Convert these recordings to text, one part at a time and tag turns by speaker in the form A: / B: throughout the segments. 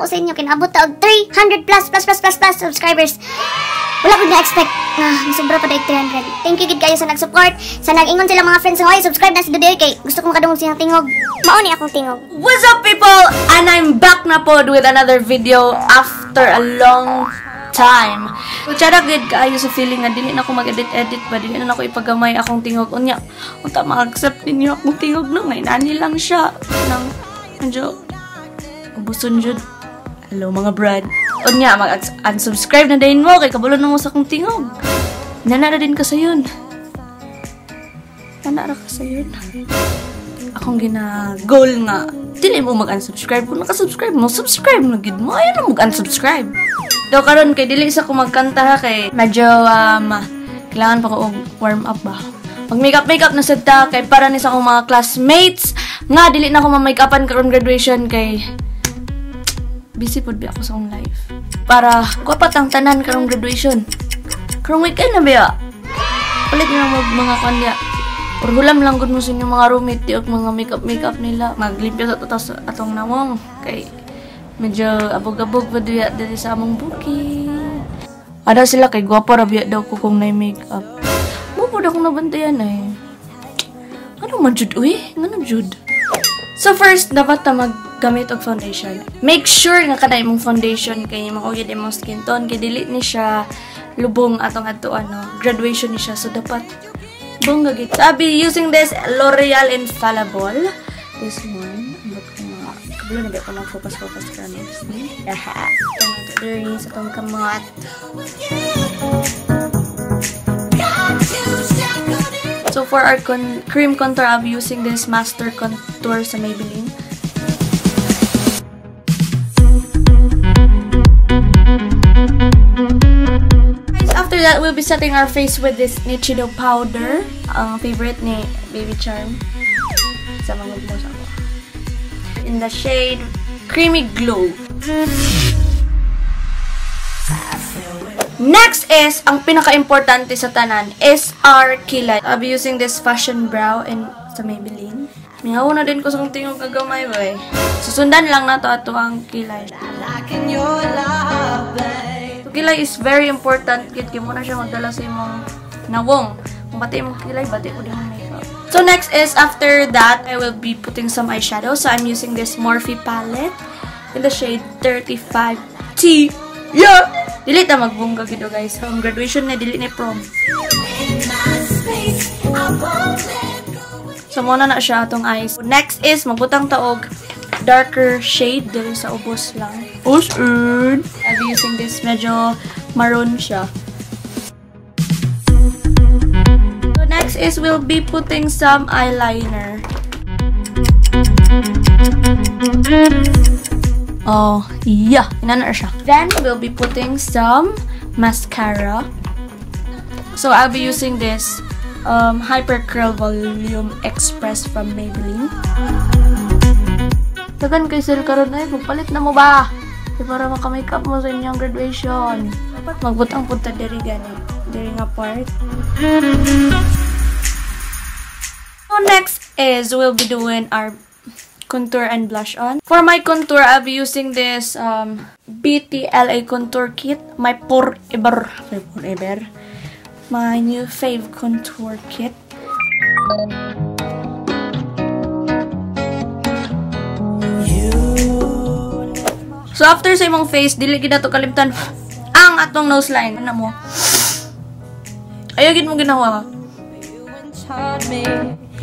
A: ako sa inyo. Kinabot ta og 300 plus subscribers. Wala ko na-expect na sobra pa daig 300. Thank you gid kayo sa nag-support. Sa nag-ingon sila mga friends nga, subscribe na si Duday kay gusto kong kadungog siya tingog. Mao ni akong tingog.
B: What's up people? And I'm back na pod with another video after a long time. So, tsara good kayo sa feeling na dili na ako mag-edit ba, dili na ako ipagamay akong tingog. Unya, unta ma-accept ninyo akong tingog na ngay nani lang siya. Nang, anjo, ubuson jud. Hello mga brad. Unya, mag-unsubscribe na din mo kay kabalo na mo sa akong tingog. Nanara din ka sa yun. Nanara ka sa yun. Akong gina-goal nga. Dili mo mag-unsubscribe. Kung nakasubscribe mo, subscribe mo gid mo. Ayaw na mag-unsubscribe. Daw karon kay dili sa ko magkanta ha kay medyo kailangan pa ko warm up ba. Pag makeup na sad ta kay para ni sa akong mga classmates nga dili na ako ma-makeupan karon graduation kay busy pod ba ako sa akong life. Para guwapat ang tanan karong graduation. Karong weekend na ba? Palit na mga kanya. Or hulam lang gud mo sa inyong mga roommate og mga makeup nila. Maglimpyo sa tatas atong namong kay medyo abog-abog pa diya dali sa among booking. Ada sila kay gwapo ra biya daw ko kung nay makeup. Mo pod akong nabantayan ay. Ano man jud uy? Ngano jud? So first, dapat ta maggamit og foundation. Make sure nga kada imong foundation kay makugid imong skin tone kay dili ni siya lubong atong adto graduation ni siya. So dapat bongga gid. So I'll be using this Loreal Infallible. This one. Kabalo na ba ako mag-focus ka next. Yaha. Itong diri sa itong kamot. So for our cream contour, I'll be using this MasterContour sa Maybelline. Guys, after that, we'll be setting our face with this Nichidi powder. Ang favorite ni Baby Charm. Sa mga bumos ako. In the shade Creamy Glow. Next is, ang pinaka-importante sa tanan is our kilay. I'll be using this Fashion Brow and sa Maybelline. Mingaw na din ko sa kong tingog kagamay ba eh. Susundan lang na to ato ang kilay. So, kilay is very important. Kit mo na siya magdala sa imong nawong. Kung bati imong kilay, bati ko din ang makeup. So next is, after that, I will be putting some eyeshadow. So I'm using this Morphe Palette in the shade 35T. Yeah! Dili ta magbungga gido guys. Ang graduation na dili ni prom. So muna na siya atong eyes. Next is magbutang taog darker shade dili sa ubos lang. I'll be using this medyo maroon siya. So next is we'll be putting some eyeliner. Oh, yeah. Inana siya. Then, we'll be putting some mascara. So, I'll be using this Hyper Curl VolumExpress from Maybelline. Tagan kay sir karon ay magpalit na mo ba? Para maka-makeup mo sa inyong graduation. Dapat magbutang punta diri gani. Diri nga part. So, next is we'll be doing our contour and blush on. For my contour, I'll be using this BT.LA Contour Kit. My my new fave contour kit. So after sa imong face, dili gid ato kalimtan ang atong nose line. Ano mo? Ayaw gid mo ginawa.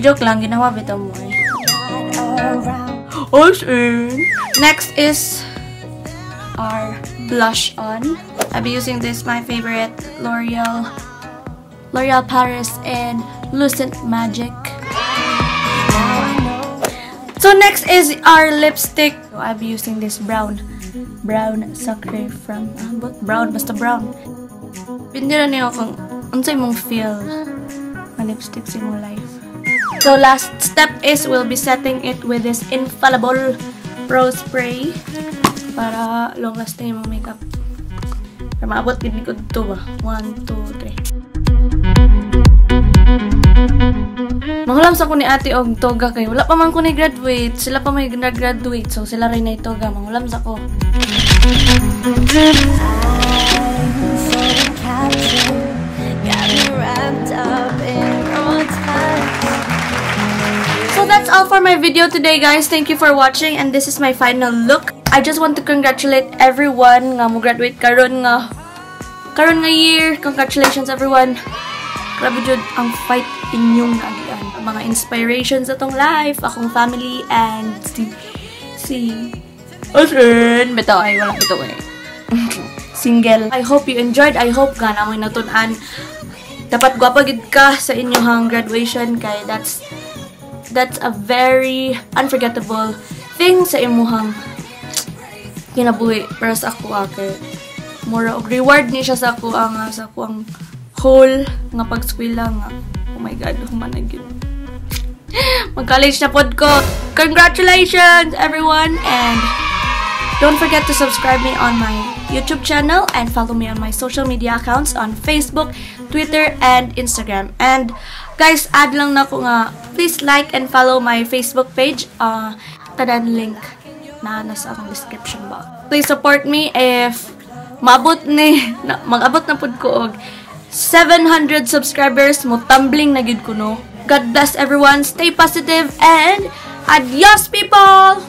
B: Joke lang, ginawa bitaw mo eh. Next is our blush on. I'll be using this, my favorite Loreal Paris and Lucent Magique. So next is our lipstick. So I'll be using this brown Sucre from basta brown. Pindira niyo kung unsay mong feel na lipstick sa imong life. So last step is we'll be setting it with this Infallible Pro Spray para long lasting yung makeup. Para maabot din ko ito ba? 1, 2, 3. Mga Mangulam sa ko ni ate og toga kay wala pa man ko ni graduate. Sila pa may nag-graduate. So sila rin na toga. Mangulam sa ko. So that's all for my video today, guys. Thank you for watching, and this is my final look. I just want to congratulate everyone nga mo graduate karon nga year. Congratulations everyone. Grabe jud ang fight inyong agian. Ang mga inspirations sa tong life, akong family, and si Ocean. Bitaw ay wala bitaw eh. Single. I hope you enjoyed. I hope nga na mo natun-an. Dapat gwapa gid ka sa inyong graduation kay that's a very unforgettable thing sa imuhang kinabuhi. Pero sa ako kay mura og reward ni siya sa ako ang whole nga pag-eskwela nga. Oh my god, humanag yun. Mag-college na pod ko. Congratulations everyone, and don't forget to subscribe me on my YouTube channel and follow me on my social media accounts on Facebook, Twitter, and Instagram. And guys, add lang na ko nga, please like and follow my Facebook page. Tadan link na nasa akong description box. Please support me if mag-abot na pod ko og 700 subscribers mo tumbling na gid ko no. God bless everyone. Stay positive and adios people.